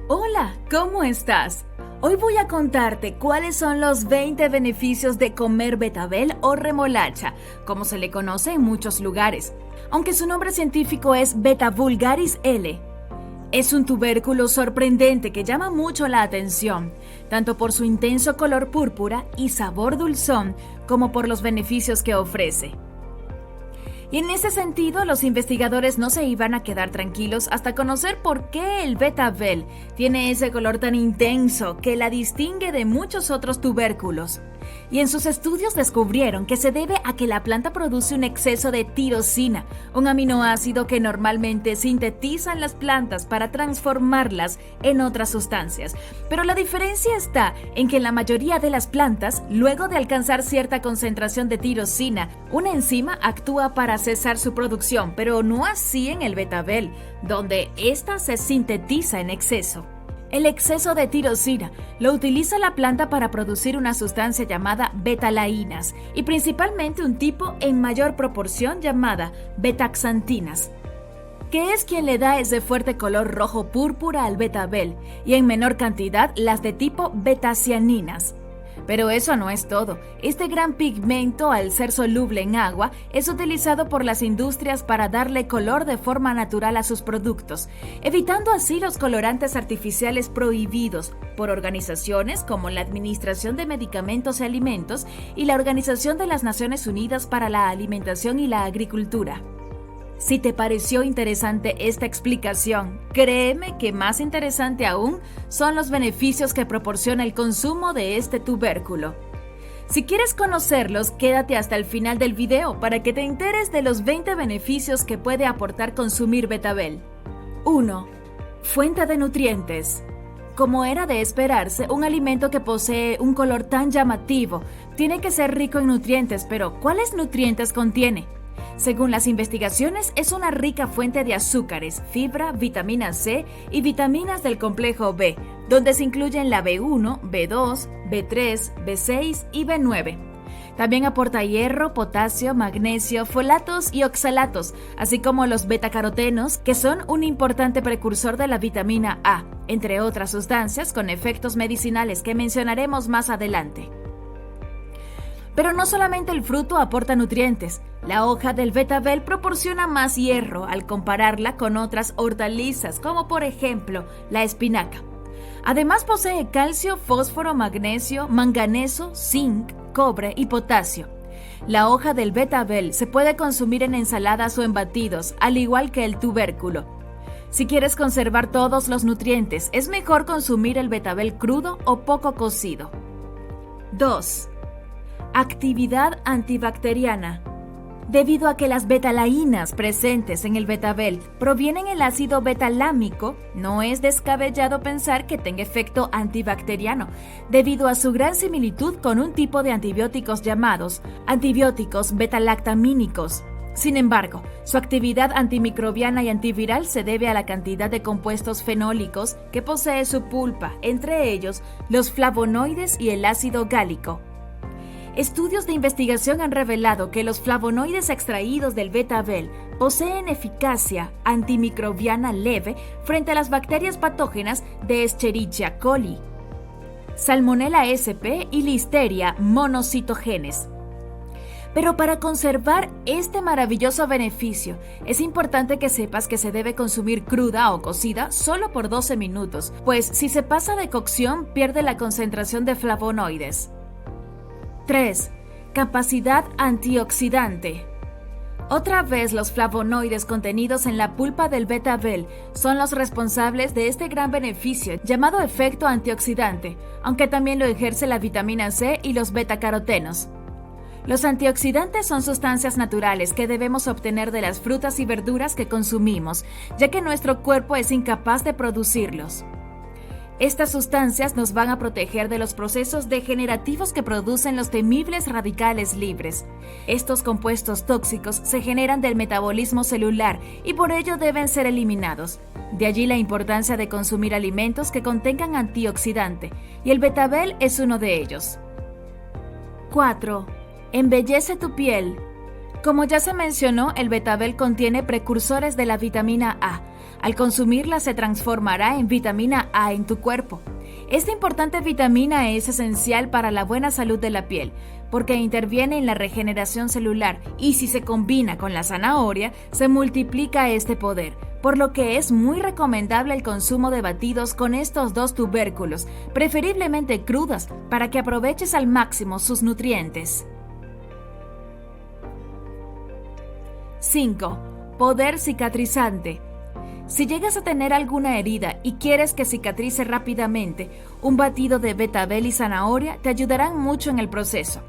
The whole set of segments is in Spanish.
Hola, ¿cómo estás? Hoy voy a contarte cuáles son los 20 beneficios de comer betabel o remolacha, como se le conoce en muchos lugares, aunque su nombre científico es Beta vulgaris L. Es un tubérculo sorprendente que llama mucho la atención, tanto por su intenso color púrpura y sabor dulzón, como por los beneficios que ofrece. Y en ese sentido, los investigadores no se iban a quedar tranquilos hasta conocer por qué el betabel tiene ese color tan intenso que la distingue de muchos otros tubérculos. Y en sus estudios descubrieron que se debe a que la planta produce un exceso de tirosina, un aminoácido que normalmente sintetizan las plantas para transformarlas en otras sustancias. Pero la diferencia está en que en la mayoría de las plantas, luego de alcanzar cierta concentración de tirosina, una enzima actúa para cesar su producción, pero no así en el betabel, donde ésta se sintetiza en exceso. El exceso de tirosina lo utiliza la planta para producir una sustancia llamada betalaínas y principalmente un tipo en mayor proporción llamada betaxantinas, que es quien le da ese fuerte color rojo púrpura al betabel, y en menor cantidad las de tipo betacianinas. Pero eso no es todo. Este gran pigmento, al ser soluble en agua, es utilizado por las industrias para darle color de forma natural a sus productos, evitando así los colorantes artificiales prohibidos por organizaciones como la Administración de Medicamentos y Alimentos y la Organización de las Naciones Unidas para la Alimentación y la Agricultura. Si te pareció interesante esta explicación, créeme que más interesante aún son los beneficios que proporciona el consumo de este tubérculo. Si quieres conocerlos, quédate hasta el final del video para que te enteres de los 20 beneficios que puede aportar consumir betabel. 1. Fuente de nutrientes. Como era de esperarse, un alimento que posee un color tan llamativo tiene que ser rico en nutrientes, pero ¿cuáles nutrientes contiene? Según las investigaciones, es una rica fuente de azúcares, fibra, vitamina C y vitaminas del complejo B, donde se incluyen la B1, B2, B3, B6 y B9. También aporta hierro, potasio, magnesio, folatos y oxalatos, así como los betacarotenos, que son un importante precursor de la vitamina A, entre otras sustancias con efectos medicinales que mencionaremos más adelante. Pero no solamente el fruto aporta nutrientes, la hoja del betabel proporciona más hierro al compararla con otras hortalizas, como por ejemplo la espinaca. Además posee calcio, fósforo, magnesio, manganeso, zinc, cobre y potasio. La hoja del betabel se puede consumir en ensaladas o en batidos, al igual que el tubérculo. Si quieres conservar todos los nutrientes, es mejor consumir el betabel crudo o poco cocido. 2. Actividad antibacteriana. Debido a que las betalaínas presentes en el betabel provienen del ácido betalámico, no es descabellado pensar que tenga efecto antibacteriano, debido a su gran similitud con un tipo de antibióticos llamados antibióticos betalactamínicos. Sin embargo, su actividad antimicrobiana y antiviral se debe a la cantidad de compuestos fenólicos que posee su pulpa, entre ellos los flavonoides y el ácido gálico. Estudios de investigación han revelado que los flavonoides extraídos del betabel poseen eficacia antimicrobiana leve frente a las bacterias patógenas de Escherichia coli, Salmonella sp y Listeria monocytogenes. Pero para conservar este maravilloso beneficio, es importante que sepas que se debe consumir cruda o cocida solo por 12 minutos, pues si se pasa de cocción pierde la concentración de flavonoides. 3. Capacidad antioxidante. Otra vez, los flavonoides contenidos en la pulpa del betabel son los responsables de este gran beneficio llamado efecto antioxidante, aunque también lo ejerce la vitamina C y los betacarotenos. Los antioxidantes son sustancias naturales que debemos obtener de las frutas y verduras que consumimos, ya que nuestro cuerpo es incapaz de producirlos. Estas sustancias nos van a proteger de los procesos degenerativos que producen los temibles radicales libres. Estos compuestos tóxicos se generan del metabolismo celular y por ello deben ser eliminados. De allí la importancia de consumir alimentos que contengan antioxidante, y el betabel es uno de ellos. 4. Embellece tu piel. Como ya se mencionó, el betabel contiene precursores de la vitamina A, Al consumirla se transformará en vitamina A en tu cuerpo. Esta importante vitamina es esencial para la buena salud de la piel, porque interviene en la regeneración celular y si se combina con la zanahoria, se multiplica este poder, por lo que es muy recomendable el consumo de batidos con estos dos tubérculos, preferiblemente crudas, para que aproveches al máximo sus nutrientes. 5. Poder cicatrizante. Si llegas a tener alguna herida y quieres que cicatrice rápidamente, un batido de betabel y zanahoria te ayudarán mucho en el proceso.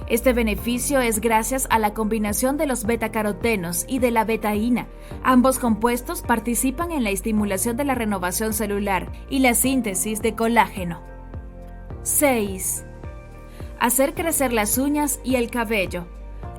Este beneficio es gracias a la combinación de los betacarotenos y de la betaína. Ambos compuestos participan en la estimulación de la renovación celular y la síntesis de colágeno. 6. Hacer crecer las uñas y el cabello.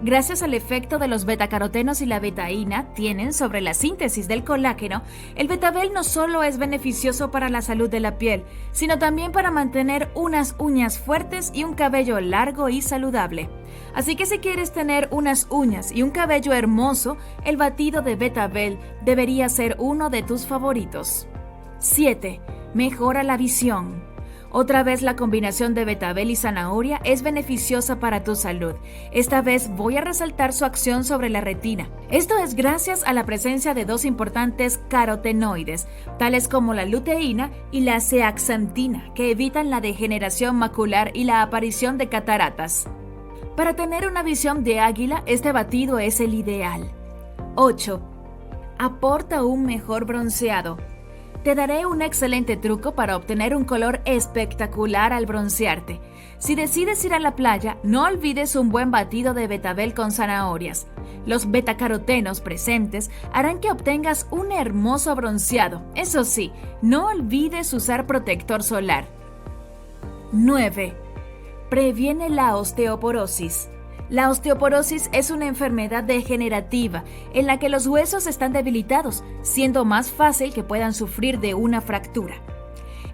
Gracias al efecto de los betacarotenos y la betaína tienen sobre la síntesis del colágeno, el betabel no solo es beneficioso para la salud de la piel, sino también para mantener unas uñas fuertes y un cabello largo y saludable. Así que si quieres tener unas uñas y un cabello hermoso, el batido de betabel debería ser uno de tus favoritos. 7. Mejora la visión. Otra vez la combinación de betabel y zanahoria es beneficiosa para tu salud. Esta vez voy a resaltar su acción sobre la retina. Esto es gracias a la presencia de dos importantes carotenoides, tales como la luteína y la zeaxantina, que evitan la degeneración macular y la aparición de cataratas. Para tener una visión de águila, este batido es el ideal. 8. Aporta un mejor bronceado. Te daré un excelente truco para obtener un color espectacular al broncearte. Si decides ir a la playa, no olvides un buen batido de betabel con zanahorias. Los betacarotenos presentes harán que obtengas un hermoso bronceado. Eso sí, no olvides usar protector solar. 9. Previene la osteoporosis. La osteoporosis es una enfermedad degenerativa en la que los huesos están debilitados, siendo más fácil que puedan sufrir de una fractura.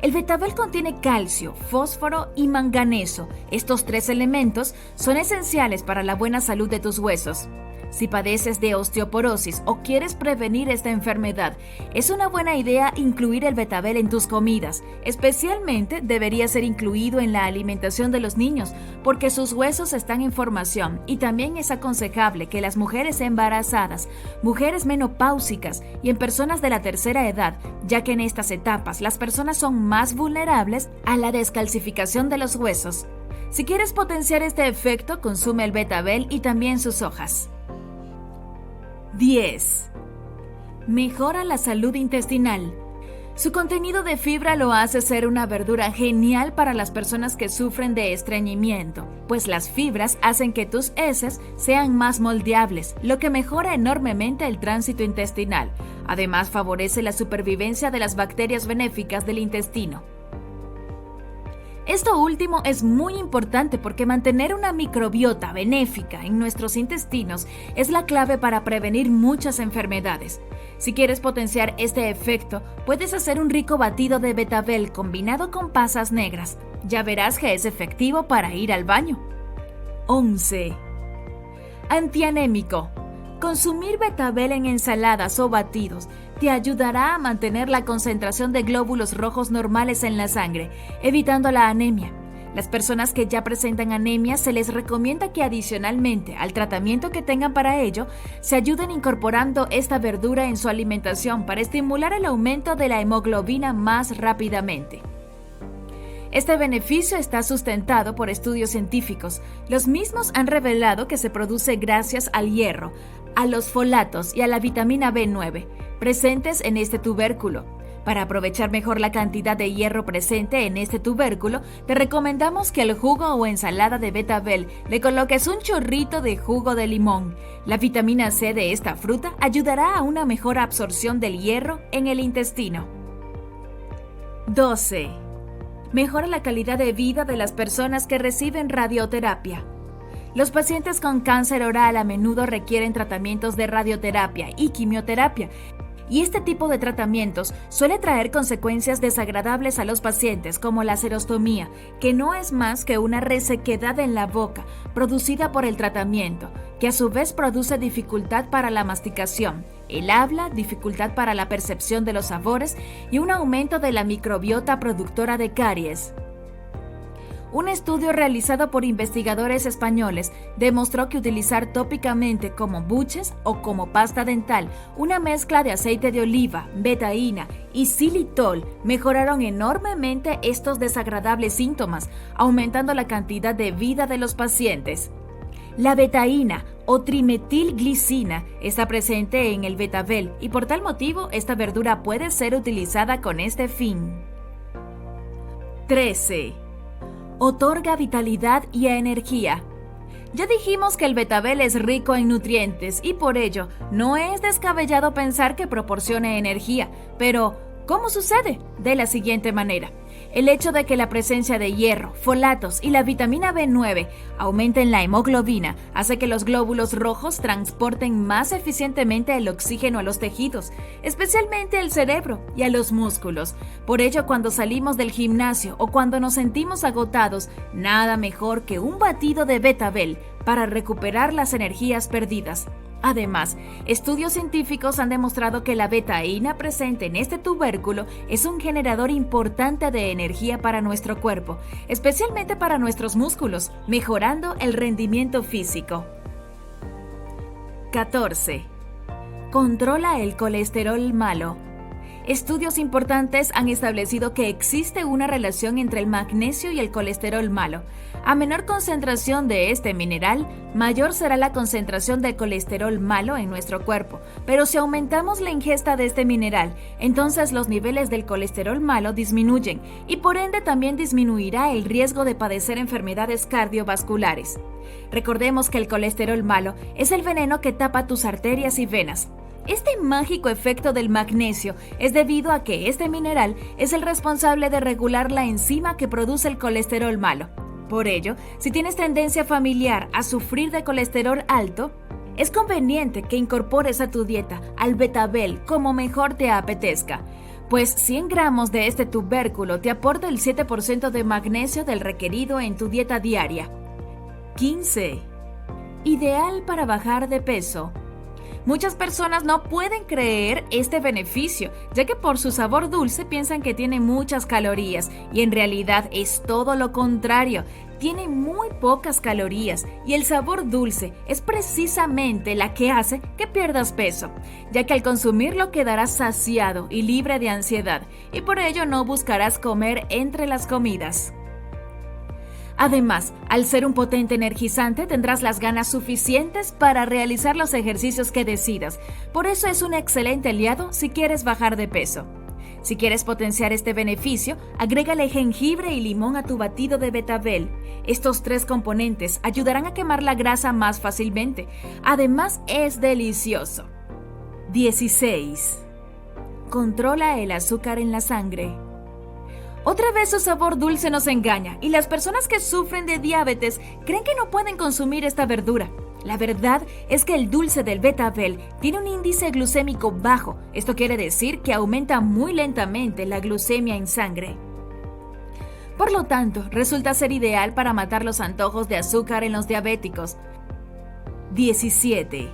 El betabel contiene calcio, fósforo y manganeso. Estos tres elementos son esenciales para la buena salud de tus huesos. Si padeces de osteoporosis o quieres prevenir esta enfermedad, es una buena idea incluir el betabel en tus comidas. Especialmente debería ser incluido en la alimentación de los niños, porque sus huesos están en formación y también es aconsejable que las mujeres embarazadas, mujeres menopáusicas y en personas de la tercera edad, ya que en estas etapas las personas son más vulnerables a la descalcificación de los huesos. Si quieres potenciar este efecto, consume el betabel y también sus hojas. 10. Mejora la salud intestinal. Su contenido de fibra lo hace ser una verdura genial para las personas que sufren de estreñimiento, pues las fibras hacen que tus heces sean más moldeables, lo que mejora enormemente el tránsito intestinal. Además, favorece la supervivencia de las bacterias benéficas del intestino. Esto último es muy importante porque mantener una microbiota benéfica en nuestros intestinos es la clave para prevenir muchas enfermedades. Si quieres potenciar este efecto, puedes hacer un rico batido de betabel combinado con pasas negras. Ya verás que es efectivo para ir al baño. 11. Antianémico. Consumir betabel en ensaladas o batidos te ayudará a mantener la concentración de glóbulos rojos normales en la sangre, evitando la anemia. Las personas que ya presentan anemia se les recomienda que adicionalmente al tratamiento que tengan para ello, se ayuden incorporando esta verdura en su alimentación para estimular el aumento de la hemoglobina más rápidamente. Este beneficio está sustentado por estudios científicos. Los mismos han revelado que se produce gracias al hierro, a los folatos y a la vitamina B9 presentes en este tubérculo. Para aprovechar mejor la cantidad de hierro presente en este tubérculo, te recomendamos que al jugo o ensalada de betabel le coloques un chorrito de jugo de limón. La vitamina C de esta fruta ayudará a una mejor absorción del hierro en el intestino. 12. Mejora la calidad de vida de las personas que reciben radioterapia. Los pacientes con cáncer oral a menudo requieren tratamientos de radioterapia y quimioterapia, y este tipo de tratamientos suele traer consecuencias desagradables a los pacientes, como la serostomía, que no es más que una resequedad en la boca producida por el tratamiento, que a su vez produce dificultad para la masticación, el habla, dificultad para la percepción de los sabores y un aumento de la microbiota productora de caries. Un estudio realizado por investigadores españoles demostró que utilizar tópicamente como buches o como pasta dental una mezcla de aceite de oliva, betaína y xilitol mejoraron enormemente estos desagradables síntomas, aumentando la cantidad de vida de los pacientes. La betaína o trimetilglicina está presente en el betabel y por tal motivo esta verdura puede ser utilizada con este fin. 13. Otorga vitalidad y energía. Ya dijimos que el betabel es rico en nutrientes y por ello no es descabellado pensar que proporcione energía, pero ¿cómo sucede? De la siguiente manera. El hecho de que la presencia de hierro, folatos y la vitamina B9 aumenten la hemoglobina hace que los glóbulos rojos transporten más eficientemente el oxígeno a los tejidos, especialmente al cerebro y a los músculos. Por ello, cuando salimos del gimnasio o cuando nos sentimos agotados, nada mejor que un batido de betabel para recuperar las energías perdidas. Además, estudios científicos han demostrado que la betaína presente en este tubérculo es un generador importante de energía para nuestro cuerpo, especialmente para nuestros músculos, mejorando el rendimiento físico. 14. Controla el colesterol malo. Estudios importantes han establecido que existe una relación entre el magnesio y el colesterol malo. A menor concentración de este mineral, mayor será la concentración del colesterol malo en nuestro cuerpo. Pero si aumentamos la ingesta de este mineral, entonces los niveles del colesterol malo disminuyen y por ende también disminuirá el riesgo de padecer enfermedades cardiovasculares. Recordemos que el colesterol malo es el veneno que tapa tus arterias y venas. Este mágico efecto del magnesio es debido a que este mineral es el responsable de regular la enzima que produce el colesterol malo. Por ello, si tienes tendencia familiar a sufrir de colesterol alto, es conveniente que incorpores a tu dieta al betabel como mejor te apetezca, pues 100 gramos de este tubérculo te aporta el 7% de magnesio del requerido en tu dieta diaria. 15. Ideal para bajar de peso. Muchas personas no pueden creer este beneficio, ya que por su sabor dulce piensan que tiene muchas calorías y en realidad es todo lo contrario. Tiene muy pocas calorías y el sabor dulce es precisamente la que hace que pierdas peso, ya que al consumirlo quedarás saciado y libre de ansiedad y por ello no buscarás comer entre las comidas. Además, al ser un potente energizante tendrás las ganas suficientes para realizar los ejercicios que decidas. Por eso es un excelente aliado si quieres bajar de peso. Si quieres potenciar este beneficio, agrégale jengibre y limón a tu batido de betabel. Estos 3 componentes ayudarán a quemar la grasa más fácilmente. Además, es delicioso. 16. Controla el azúcar en la sangre. Otra vez su sabor dulce nos engaña y las personas que sufren de diabetes creen que no pueden consumir esta verdura. La verdad es que el dulce del betabel tiene un índice glucémico bajo. Esto quiere decir que aumenta muy lentamente la glucemia en sangre. Por lo tanto, resulta ser ideal para matar los antojos de azúcar en los diabéticos. 17.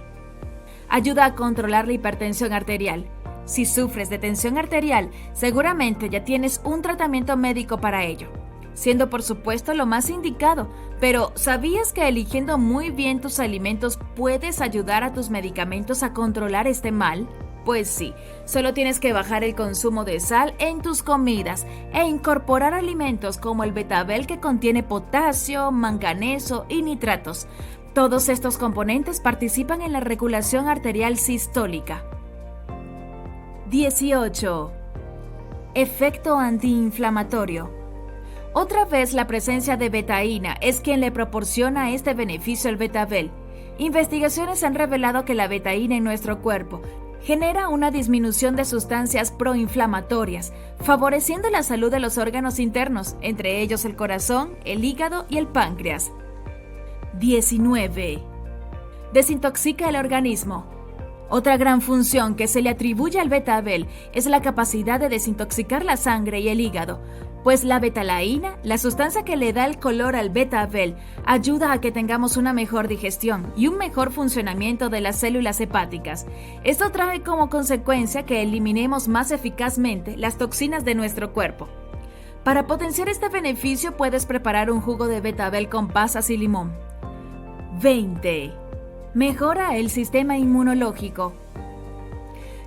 Ayuda a controlar la hipertensión arterial. Si sufres de tensión arterial, seguramente ya tienes un tratamiento médico para ello, siendo por supuesto lo más indicado, pero ¿sabías que eligiendo muy bien tus alimentos puedes ayudar a tus medicamentos a controlar este mal? Pues sí, solo tienes que bajar el consumo de sal en tus comidas e incorporar alimentos como el betabel que contiene potasio, manganeso y nitratos. Todos estos componentes participan en la regulación arterial sistólica. 18. Efecto antiinflamatorio. Otra vez la presencia de betaína es quien le proporciona este beneficio al betabel. Investigaciones han revelado que la betaína en nuestro cuerpo genera una disminución de sustancias proinflamatorias, favoreciendo la salud de los órganos internos, entre ellos el corazón, el hígado y el páncreas. 19. Desintoxica el organismo. Otra gran función que se le atribuye al betabel es la capacidad de desintoxicar la sangre y el hígado. Pues la betalaína, la sustancia que le da el color al betabel, ayuda a que tengamos una mejor digestión y un mejor funcionamiento de las células hepáticas. Esto trae como consecuencia que eliminemos más eficazmente las toxinas de nuestro cuerpo. Para potenciar este beneficio puedes preparar un jugo de betabel con pasas y limón. 20. Mejora el sistema inmunológico.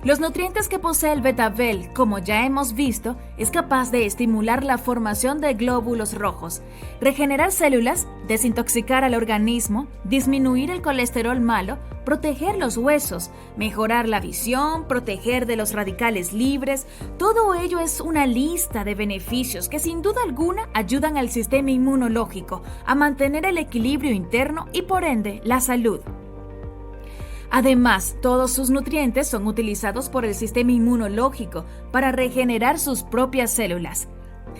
Los nutrientes que posee el betabel, como ya hemos visto, es capaz de estimular la formación de glóbulos rojos, regenerar células, desintoxicar al organismo, disminuir el colesterol malo, proteger los huesos, mejorar la visión, proteger de los radicales libres. Todo ello es una lista de beneficios que sin duda alguna ayudan al sistema inmunológico a mantener el equilibrio interno y por ende la salud. Además, todos sus nutrientes son utilizados por el sistema inmunológico para regenerar sus propias células.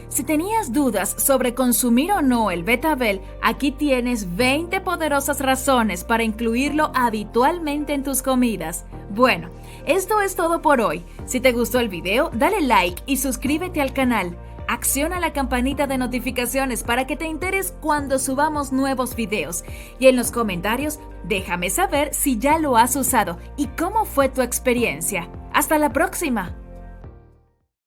Si tenías dudas sobre consumir o no el betabel, aquí tienes 20 poderosas razones para incluirlo habitualmente en tus comidas. Bueno, esto es todo por hoy. Si te gustó el video, dale like y suscríbete al canal. Acciona la campanita de notificaciones para que te enteres cuando subamos nuevos videos. Y en los comentarios, déjame saber si ya lo has usado y cómo fue tu experiencia. ¡Hasta la próxima!